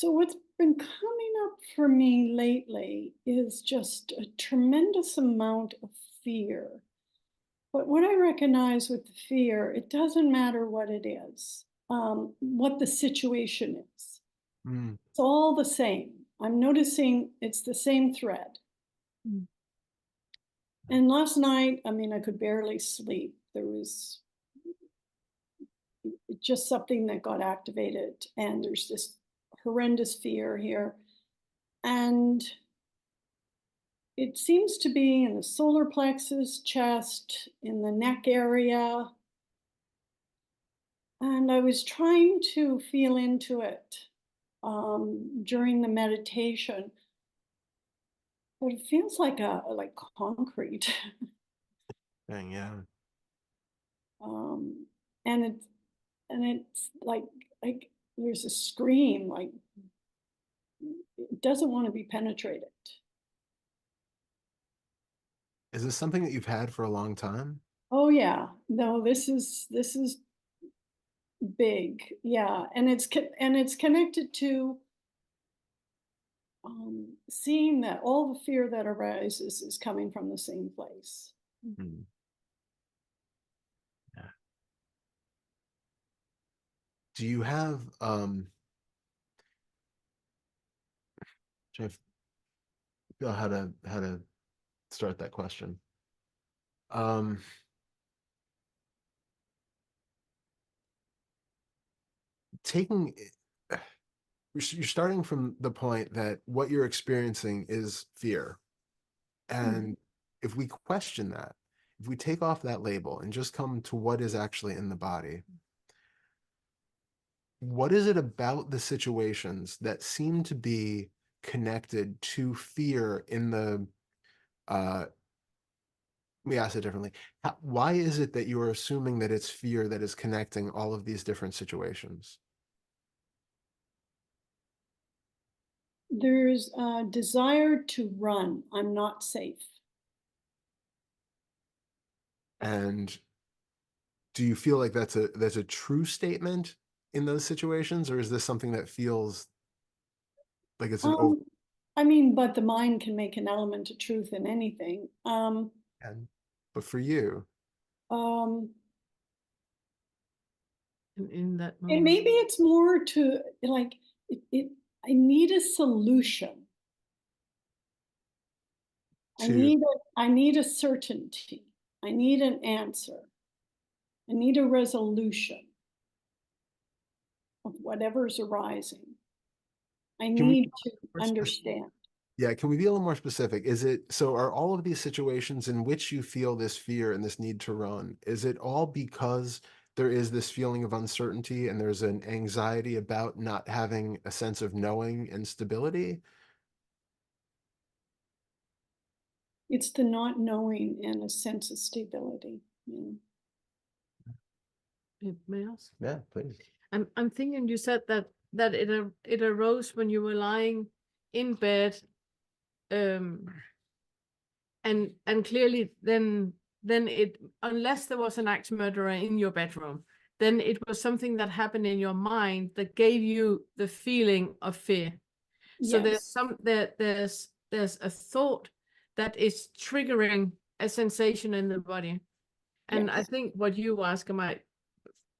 So, what's been coming up for me lately is just a tremendous amount of fear. But what I recognize with the fear, it doesn't matter what it is, what the situation is. Mm, It's all the same. I'm noticing it's the same thread. mm, And last night, I mean, I could barely sleep. There was just something that got activated, and there's this horrendous fear here. And it seems to be in the solar plexus, chest, in the neck area. And I was trying to feel into it during the meditation, but it feels like like concrete. dang, yeah. um, and it's like there's a scream, like it doesn't want to be penetrated. Is this something that you've had for a long time? Oh yeah, no, this is big, yeah, and it's connected to seeing that all the fear that arises is coming from the same place. Mm, yeah. Do you have trying to figure out how to start that question? Um, taking you're starting from the point that what you're experiencing is fear. Mhm. And if we question that, if we take off that label and just come to what is actually in the body, what is it about the situations that seem to be connected to fear in the uh let me ask it differently. Why is it that you are assuming that it's fear that is connecting all of these different situations? There's a desire to run. I'm not safe. And do you feel like that's a true statement in those situations, or is this something that feels like it's an over Um, I mean, but the mind can make an element of truth in anything. but for you, Um, in that and moment. maybe it's more to like I need a solution. to I need a certainty. I need an answer. I need a resolution of whatever's arising. I can we be need to more specific? understand. Yeah, can we be a little more specific? Is it so are all of these situations in which you feel this fear and this need to run, is it all because there is this feeling of uncertainty and there's an anxiety about not having a sense of knowing and stability? It's the not knowing and a sense of stability. Yeah. May I ask? Yeah, please. I'm thinking you said that it arose when you were lying in bed, um, and clearly then it, unless there was an axe murderer in your bedroom, then it was something that happened in your mind that gave you the feeling of fear. So there's Yes. there's a thought that is triggering a sensation in the body. And I Yes. think what you ask, I might,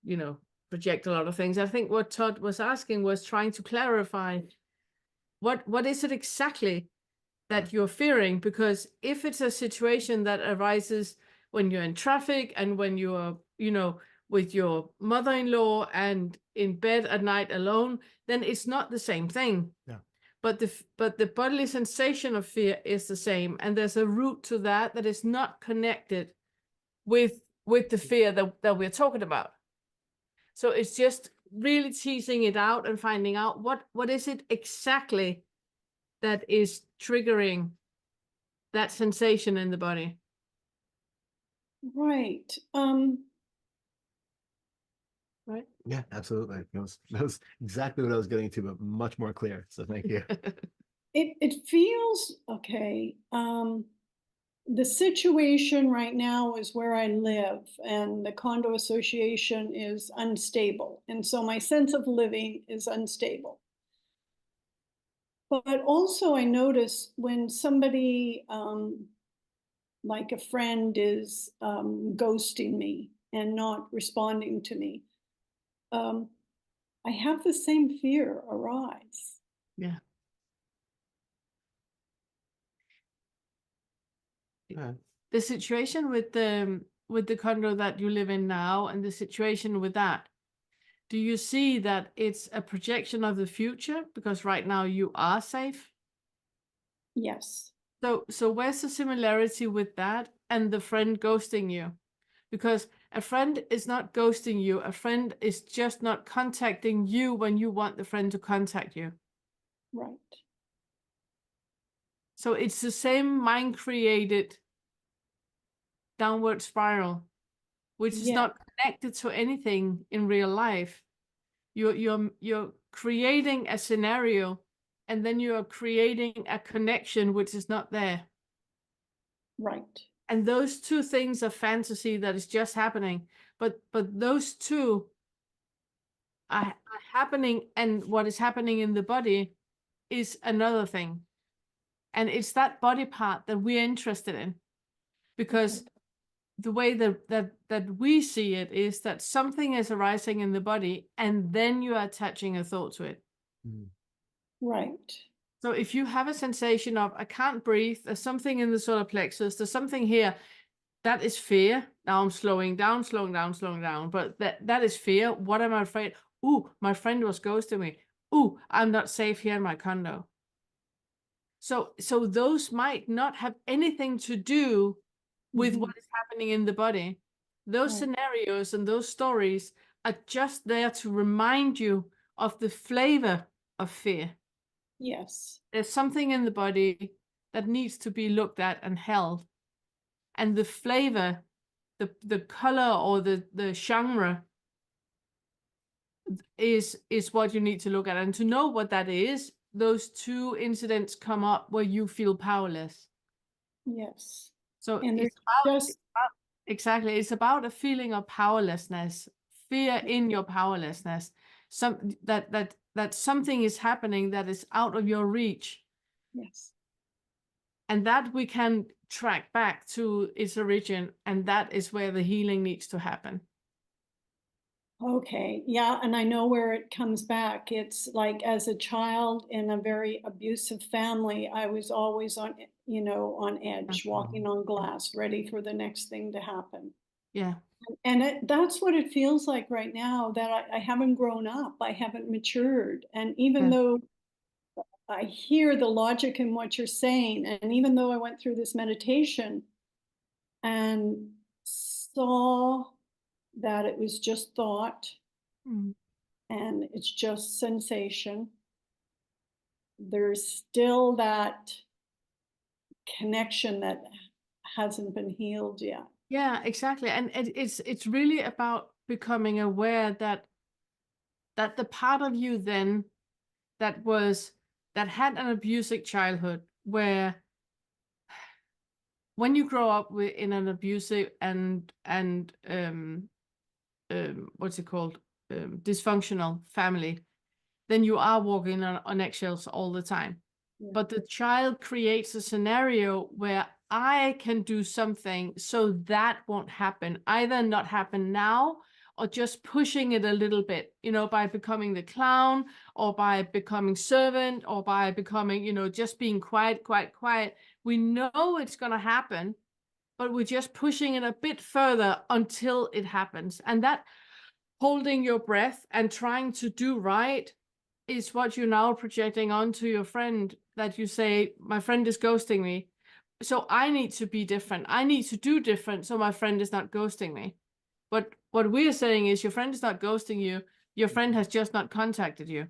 you know, project a lot of things. I think what Todd was asking was trying to clarify what is it exactly that you're fearing, because if it's a situation that arises when you're in traffic and when you're, with your mother-in-law and in bed at night alone, then it's not the same thing. Yeah. But the bodily sensation of fear is the same, and there's a root to that is not connected with the fear that we're talking about. So it's just really teasing it out and finding out what is it exactly that is triggering that sensation in the body. Right. Right. Yeah, absolutely. That was exactly what I was getting to, but much more clear. So thank you. It feels okay. The situation right now is where I live, and the condo association is unstable. And so my sense of living is unstable. But also I notice when somebody, like a friend is ghosting me and not responding to me, um, I have the same fear arise. Yeah. Yeah. The situation with the condo that you live in now and the situation with that, do you see that it's a projection of the future because right now you are safe? Yes. So where's the similarity with that and the friend ghosting you? Because a friend is not ghosting you, a friend is just not contacting you when you want the friend to contact you. Right. So it's the same mind created downward spiral, which is Yeah. not connected to anything in real life. You're creating a scenario and then you're creating a connection which is not there. Right. And those two things are fantasy that is just happening. But those two are happening, and what is happening in the body is another thing. And it's that body part that we're interested in. Because Okay. the way that we see it is that something is arising in the body and then you are attaching a thought to it. Mm. Right. So if you have a sensation of I can't breathe, there's something in the solar plexus, there's something here, that is fear. Now I'm slowing down, slowing down, slowing down. But that is fear. What am I afraid? Ooh, my friend was ghosting me. Ooh, I'm not safe here in my condo. So those might not have anything to do with Mhm. what is happening in the body. Those Right. scenarios and those stories are just there to remind you of the flavor of fear. Yes. There's something in the body that needs to be looked at and held. And the flavor, the color or the genre is what you need to look at. And to know what that is, those two incidents come up where you feel powerless. Yes. So And it's there's just about exactly, it's about a feeling of powerlessness, fear in your powerlessness. That something is happening that is out of your reach. yes. And that we can track back to its origin, and that is where the healing needs to happen. Okay, yeah, and I know where it comes back. It's like as a child in a very abusive family, I was always on, on edge, walking on glass, ready for the next thing to happen. Yeah. And that's what it feels like right now that I haven't grown up, I haven't matured. And even Yeah. though I hear the logic in what you're saying, and even though I went through this meditation and saw that it was just thought, Mm. and it's just sensation, there's still that connection that hasn't been healed yet. Yeah, exactly. And it's really about becoming aware that the part of you then that had an abusive childhood, where when you grow up in an abusive and what's it called, dysfunctional family, then you are walking on eggshells all the time. Yeah. But the child creates a scenario where I can do something so that won't happen, either not happen now or just pushing it a little bit, by becoming the clown or by becoming servant or by becoming, just being quiet, quiet, quiet. We know it's going to happen, but we're just pushing it a bit further until it happens. And that holding your breath and trying to do right is what you're now projecting onto your friend, that you say, my friend is ghosting me, so I need to be different. I need to do different so my friend is not ghosting me. But what we're saying is your friend is not ghosting you. Your friend has just not contacted you.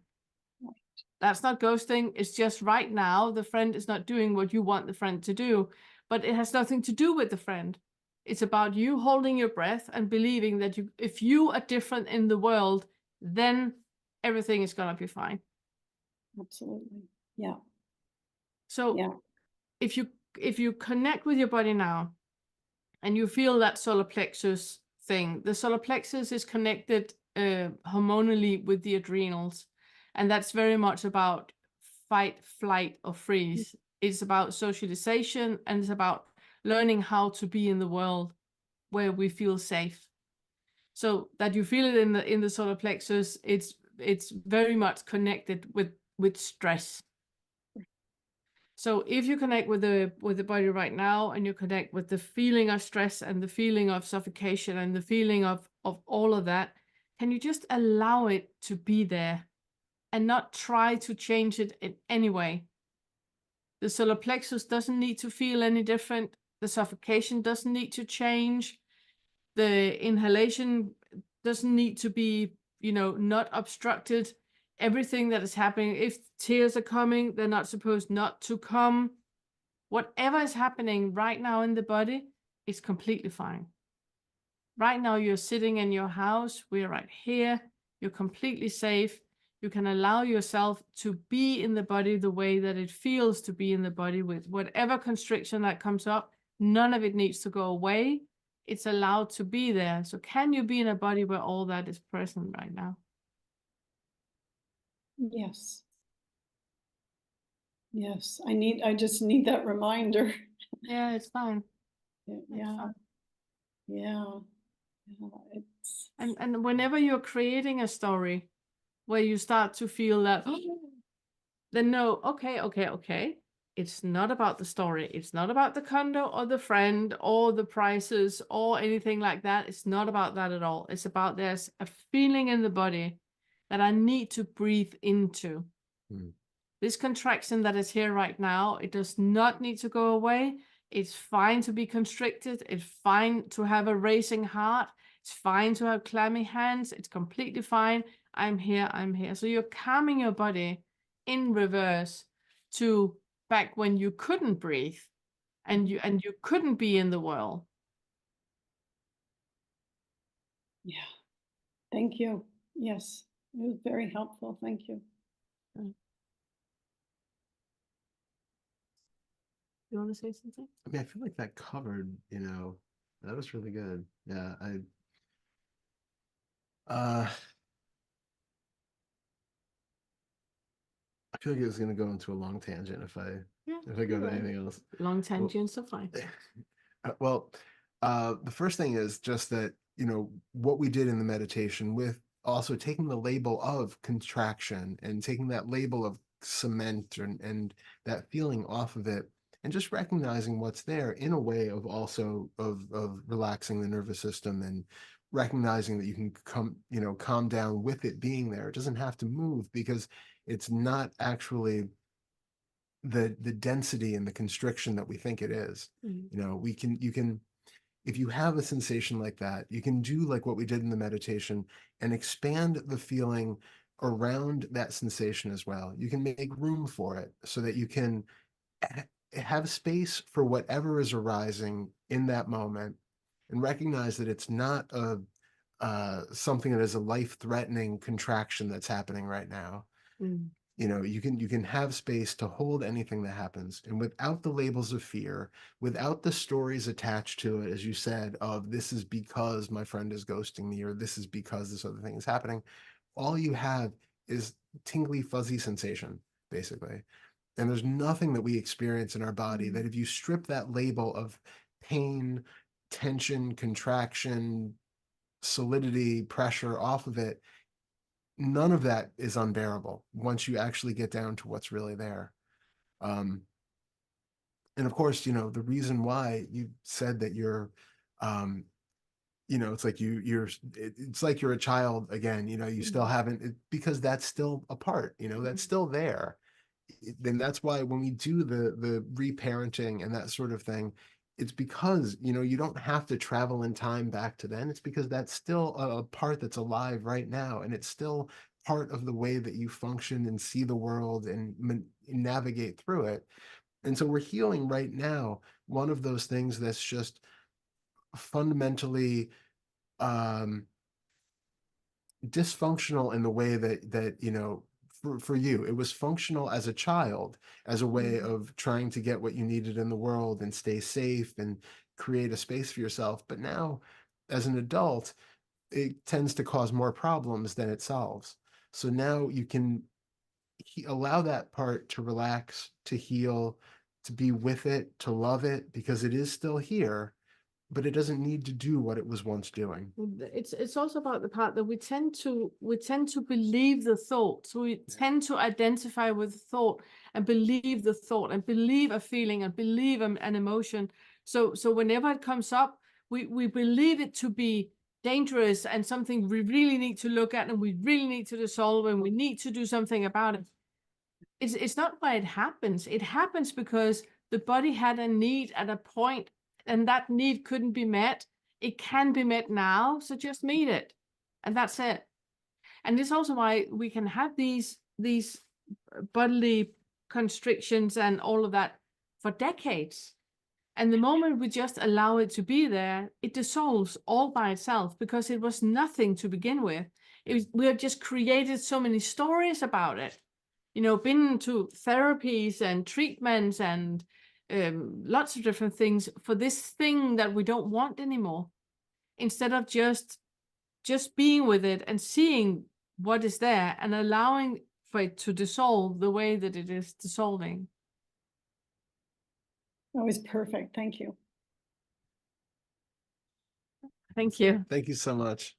That's not ghosting. It's just right now the friend is not doing what you want the friend to do, but it has nothing to do with the friend. It's about you holding your breath and believing that if you are different in the world, then everything is going to be fine. Absolutely. Yeah. So Yeah. if you connect with your body now and you feel that solar plexus thing, the solar plexus is connected hormonally with the adrenals, and that's very much about fight, flight, or freeze. It's about socialization, and it's about learning how to be in the world where we feel safe. So that you feel it in the solar plexus, it's very much connected with stress. So if you connect with the body right now, and you connect with the feeling of stress and the feeling of suffocation and the feeling of all of that, can you just allow it to be there and not try to change it in any way? The solar plexus doesn't need to feel any different. The suffocation doesn't need to change. The inhalation doesn't need to be, not obstructed. Everything that is happening, if tears are coming, they're not supposed not to come. Whatever is happening right now in the body is completely fine. Right now, you're sitting in your house. We're right here. You're completely safe. You can allow yourself to be in the body the way that it feels to be in the body, with whatever constriction that comes up. None of it needs to go away. It's allowed to be there. So can you be in a body where all that is present right now? Yes. Yes. I just need that reminder. Yeah, it's fine. Yeah. Fine. Yeah. It's And whenever you're creating a story where you start to feel that, then no, okay. It's not about the story. It's not about the condo or the friend or the prices or anything like that. It's not about that at all. It's about there's a feeling in the body that I need to breathe into. This contraction that is here right now, it does not need to go away. It's fine to be constricted. It's fine to have a racing heart. It's fine to have clammy hands. It's completely fine. I'm here. So you're calming your body in reverse to back when you couldn't breathe and you couldn't be in the world. Yeah. Thank you. Yes. It was very helpful. Thank you. You want to say something? I mean, I feel like that covered, that was really good. Yeah, I feel like it was going to go into a long tangent if I go to anything else. Long tangents are fine. Well, the first thing is just that, what we did in the meditation, with also taking the label of contraction and taking that label of cement and that feeling off of it, and just recognizing what's there in a way of also of relaxing the nervous system, and recognizing that you can calm down with it being there. It doesn't have to move, because it's not actually the density and the constriction that we think it is. You can, if you have a sensation like that, you can do like what we did in the meditation and expand the feeling around that sensation as well. You can make room for it so that you can have space for whatever is arising in that moment, and recognize that it's not something that is a life-threatening contraction that's happening right now. You can have space to hold anything that happens, and without the labels of fear, without the stories attached to it, as you said, of this is because my friend is ghosting me, or this is because this other thing is happening. All you have is tingly, fuzzy sensation, basically. And there's nothing that we experience in our body that, if you strip that label of pain, tension, contraction, solidity, pressure off of it, none of that is unbearable once you actually get down to what's really there. And of course, the reason why you said that you're, it's like it's like you're a child again, you still haven't, because that's still a part, that's still there. Then that's why when we do the reparenting and that sort of thing, it's because, you don't have to travel in time back to then. It's because that's still a part that's alive right now. And it's still part of the way that you function and see the world and navigate through it. And so we're healing right now one of those things that's just fundamentally dysfunctional, in the way that for you it was functional as a child, as a way of trying to get what you needed in the world and stay safe and create a space for yourself. But now, as an adult, it tends to cause more problems than it solves. So now you can allow that part to relax, to heal, to be with it, to love it, because it is still here, but it doesn't need to do what it was once doing. It's also about the part that we tend to believe the thought. So we tend to identify with the thought and believe the thought and believe a feeling and believe an emotion. So whenever it comes up, we believe it to be dangerous and something we really need to look at and we really need to dissolve and we need to do something about it. It's not why it happens. It happens because the body had a need at a point and that need couldn't be met. It can be met now, so just meet it. And that's it. And it's also why we can have these bodily constrictions and all of that for decades. And the moment we just allow it to be there, it dissolves all by itself because it was nothing to begin with. We have just created so many stories about it. Been to therapies and treatments and lots of different things for this thing that we don't want anymore, instead of just being with it and seeing what is there and allowing for it to dissolve the way that it is dissolving. That was perfect. Thank you. Thank you. Thank you so much.